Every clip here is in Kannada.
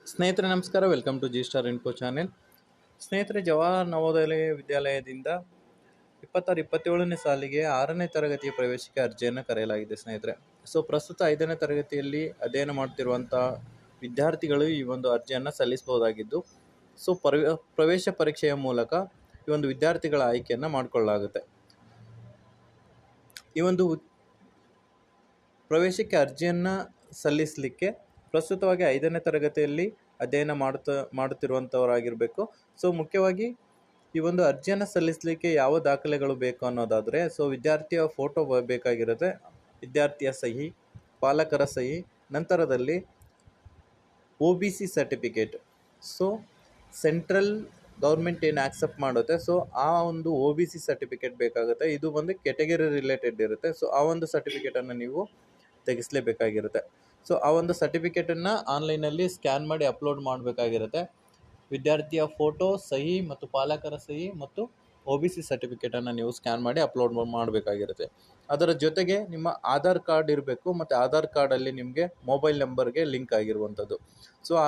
ಸ್ನೇಹಿತರೆ ನಮಸ್ಕಾರ, welcome to G Star Info channel. ಸ್ನೇಹಿತರೆ, ಜವಾಹರ್ ನವೋದಯ ವಿದ್ಯಾಲಯದಿಂದ 26-27ನೇ ಸಾಲಿಗೆ 6ನೇ ತರಗತಿಯ ಪ್ರವೇಶಕ್ಕೆ ಅರ್ಜಿಯನ್ನು ಕರೆಯಲಾಗಿದೆ ಸ್ನೇಹಿತರೆ. ಪ್ರಸ್ತುತ 5ನೇ ತರಗತಿಯಲ್ಲಿ ಅಧ್ಯಯನ ಮಾಡ್ತಿರುವಂಥ ವಿದ್ಯಾರ್ಥಿಗಳು ಈ ಒಂದು ಅರ್ಜಿಯನ್ನು ಸಲ್ಲಿಸಬಹುದಾಗಿದ್ದು, ಪ್ರವೇಶ ಪರೀಕ್ಷೆಯ ಮೂಲಕ ಈ ಒಂದು ವಿದ್ಯಾರ್ಥಿಗಳ ಆಯ್ಕೆಯನ್ನು ಮಾಡಿಕೊಳ್ಳಲಾಗುತ್ತೆ. ಈ ಒಂದು ಪ್ರವೇಶಕ್ಕೆ ಅರ್ಜಿಯನ್ನು ಸಲ್ಲಿಸಲಿಕ್ಕೆ ಪ್ರಸ್ತುತವಾಗಿ 5ನೇ ತರಗತಿಯಲ್ಲಿ ಅಧ್ಯಯನ ಮಾಡುತ್ತಿರುವಂಥವರಾಗಿರಬೇಕು. ಮುಖ್ಯವಾಗಿ ಈ ಒಂದು ಅರ್ಜಿಯನ್ನು ಸಲ್ಲಿಸಲಿಕ್ಕೆ ಯಾವ ದಾಖಲೆಗಳು ಬೇಕು ಅನ್ನೋದಾದರೆ, ವಿದ್ಯಾರ್ಥಿಯ ಫೋಟೋ ಬೇಕಾಗಿರುತ್ತೆ, ವಿದ್ಯಾರ್ಥಿಯ ಸಹಿ, ಪಾಲಕರ ಸಹಿ, ನಂತರದಲ್ಲಿ OBC ಸರ್ಟಿಫಿಕೇಟ್. ಸೆಂಟ್ರಲ್ ಗೌರ್ಮೆಂಟ್ ಏನು ಆಕ್ಸೆಪ್ಟ್ ಮಾಡುತ್ತೆ, ಆ ಒಂದು OBC ಸರ್ಟಿಫಿಕೇಟ್ ಬೇಕಾಗುತ್ತೆ. ಇದು ಒಂದು ಕೆಟಗರಿ ರಿಲೇಟೆಡ್ ಇರುತ್ತೆ. ಆ ಒಂದು ಸರ್ಟಿಫಿಕೇಟನ್ನು ನೀವು ತೆಗೆಸಲೇಬೇಕಾಗಿರುತ್ತೆ. ಆ ಒಂದು ಸರ್ಟಿಫಿಕೇಟನ್ನು ಆನ್ಲೈನಲ್ಲಿ ಸ್ಕ್ಯಾನ್ ಮಾಡಿ ಅಪ್ಲೋಡ್ ಮಾಡಬೇಕಾಗಿರುತ್ತೆ. ವಿದ್ಯಾರ್ಥಿಯ ಫೋಟೋ, ಸಹಿ ಮತ್ತು ಪಾಲಕರ ಸಹಿ ಮತ್ತು OBC ಸರ್ಟಿಫಿಕೇಟನ್ನು ನೀವು ಸ್ಕ್ಯಾನ್ ಮಾಡಿ ಅಪ್ಲೋಡ್ ಮಾಡಬೇಕಾಗಿರುತ್ತೆ. ಅದರ ಜೊತೆಗೆ ನಿಮ್ಮ ಆಧಾರ್ ಕಾರ್ಡ್ ಇರಬೇಕು ಮತ್ತು ಆಧಾರ್ ಕಾರ್ಡಲ್ಲಿ ನಿಮಗೆ ಮೊಬೈಲ್ ನಂಬರ್ಗೆ ಲಿಂಕ್ ಆಗಿರುವಂಥದ್ದು.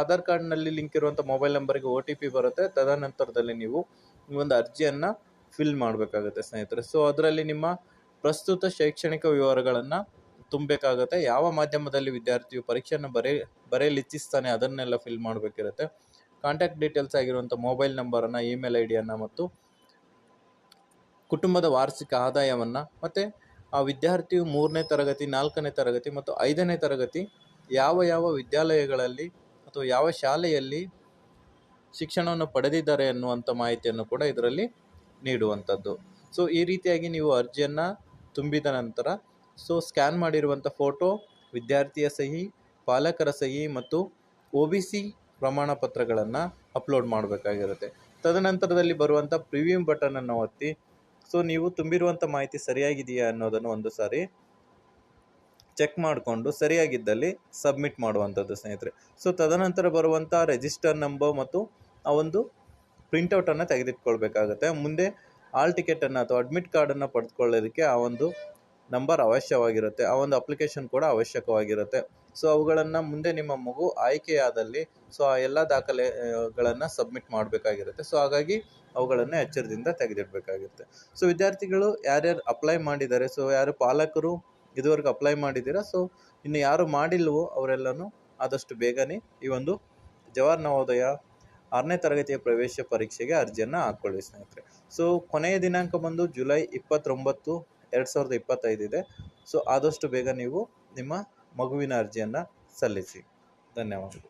ಆಧಾರ್ ಕಾರ್ಡ್ನಲ್ಲಿ ಲಿಂಕ್ ಇರುವಂಥ ಮೊಬೈಲ್ ನಂಬರ್ಗೆ OTP ಬರುತ್ತೆ. ತದನಂತರದಲ್ಲಿ ನೀವು ಈ ಒಂದು ಅರ್ಜಿಯನ್ನು ಫಿಲ್ ಮಾಡಬೇಕಾಗುತ್ತೆ ಸ್ನೇಹಿತರೆ. ಅದರಲ್ಲಿ ನಿಮ್ಮ ಪ್ರಸ್ತುತ ಶೈಕ್ಷಣಿಕ ವಿವರಗಳನ್ನು ತುಂಬಬೇಕಾಗುತ್ತೆ. ಯಾವ ಮಾಧ್ಯಮದಲ್ಲಿ ವಿದ್ಯಾರ್ಥಿಯು ಪರೀಕ್ಷೆಯನ್ನು ಬರೆಯಲು ಇಚ್ಛಿಸ್ತಾನೆ ಅದನ್ನೆಲ್ಲ ಫಿಲ್ ಮಾಡಬೇಕಿರುತ್ತೆ. ಕಾಂಟ್ಯಾಕ್ಟ್ ಡೀಟೇಲ್ಸ್ ಆಗಿರುವಂಥ ಮೊಬೈಲ್ ನಂಬರನ್ನು, ಇಮೇಲ್ ID-ಯನ್ನು ಮತ್ತು ಕುಟುಂಬದ ವಾರ್ಷಿಕ ಆದಾಯವನ್ನು, ಮತ್ತು ಆ ವಿದ್ಯಾರ್ಥಿಯು 3ನೇ ತರಗತಿ, 4ನೇ ತರಗತಿ ಮತ್ತು 5ನೇ ತರಗತಿ ಯಾವ ವಿದ್ಯಾಲಯಗಳಲ್ಲಿ ಅಥವಾ ಯಾವ ಶಾಲೆಯಲ್ಲಿ ಶಿಕ್ಷಣವನ್ನು ಪಡೆದಿದ್ದಾರೆ ಅನ್ನುವಂಥ ಮಾಹಿತಿಯನ್ನು ಕೂಡ ಇದರಲ್ಲಿ ನೀಡುವಂಥದ್ದು. ಈ ರೀತಿಯಾಗಿ ನೀವು ಅರ್ಜಿಯನ್ನು ತುಂಬಿದ ನಂತರ ಸ್ಕ್ಯಾನ್ ಮಾಡಿರುವಂಥ ಫೋಟೋ, ವಿದ್ಯಾರ್ಥಿಯ ಸಹಿ, ಪಾಲಕರ ಸಹಿ ಮತ್ತು OBC ಪ್ರಮಾಣ ಪತ್ರಗಳನ್ನು ಅಪ್ಲೋಡ್ ಮಾಡಬೇಕಾಗಿರುತ್ತೆ. ತದನಂತರದಲ್ಲಿ ಬರುವಂಥ ಪ್ರಿವ್ಯೂ ಬಟನನ್ನು ಒತ್ತಿ ನೀವು ತುಂಬಿರುವಂಥ ಮಾಹಿತಿ ಸರಿಯಾಗಿದೆಯಾ ಅನ್ನೋದನ್ನು ಒಂದು ಸಾರಿ ಚೆಕ್ ಮಾಡಿಕೊಂಡು ಸರಿಯಾಗಿದ್ದಲ್ಲಿ ಸಬ್ಮಿಟ್ ಮಾಡುವಂಥದ್ದು ಸ್ನೇಹಿತರೆ. ತದನಂತರ ಬರುವಂಥ ರಿಜಿಸ್ಟರ್ ನಂಬರ್ ಮತ್ತು ಆ ಒಂದು ಪ್ರಿಂಟೌಟನ್ನು ತೆಗೆದಿಟ್ಕೊಳ್ಬೇಕಾಗುತ್ತೆ. ಮುಂದೆ ಹಾಲ್ ಟಿಕೆಟನ್ನು ಅಥವಾ ಅಡ್ಮಿಟ್ ಕಾರ್ಡನ್ನು ಪಡೆದುಕೊಳ್ಳೋದಕ್ಕೆ ಆ ಒಂದು ನಂಬರ್ ಅವಶ್ಯವಾಗಿರುತ್ತೆ. ಆ ಒಂದು ಅಪ್ಲಿಕೇಶನ್ ಕೂಡ ಅವಶ್ಯಕವಾಗಿರುತ್ತೆ. ಅವುಗಳನ್ನು ಮುಂದೆ ನಿಮ್ಮ ಮಗು ಆಯ್ಕೆಯಾದಲ್ಲಿ ಆ ಎಲ್ಲ ದಾಖಲೆಗಳನ್ನು ಸಬ್ಮಿಟ್ ಮಾಡಬೇಕಾಗಿರುತ್ತೆ. ಹಾಗಾಗಿ ಅವುಗಳನ್ನು ಎಚ್ಚರದಿಂದ ತೆಗೆದಿಡಬೇಕಾಗಿರುತ್ತೆ. ವಿದ್ಯಾರ್ಥಿಗಳು ಯಾರ್ಯಾರು ಅಪ್ಲೈ ಮಾಡಿದ್ದಾರೆ, ಯಾರು ಪಾಲಕರು ಇದುವರೆಗೂ ಅಪ್ಲೈ ಮಾಡಿದ್ದೀರಾ, ಇನ್ನು ಯಾರು ಮಾಡಿಲ್ವೋ ಅವರೆಲ್ಲನೂ ಆದಷ್ಟು ಬೇಗನೆ ಈ ಒಂದು ಜವಾಹರ್ ನವೋದಯ 6ನೇ ತರಗತಿಯ ಪ್ರವೇಶ ಪರೀಕ್ಷೆಗೆ ಅರ್ಜಿಯನ್ನು ಹಾಕ್ಕೊಳ್ಳಿ ಸ್ನೇಹಿತರೆ. ಕೊನೆಯ ದಿನಾಂಕ ಬಂದು ಜುಲೈ 29, 2025 ಇದೆ. ಆದಷ್ಟು ಬೇಗ ನೀವು ನಿಮ್ಮ ಮಗುವಿನ ಅರ್ಜಿಯನ್ನು ಸಲ್ಲಿಸಿ. ಧನ್ಯವಾದಗಳು.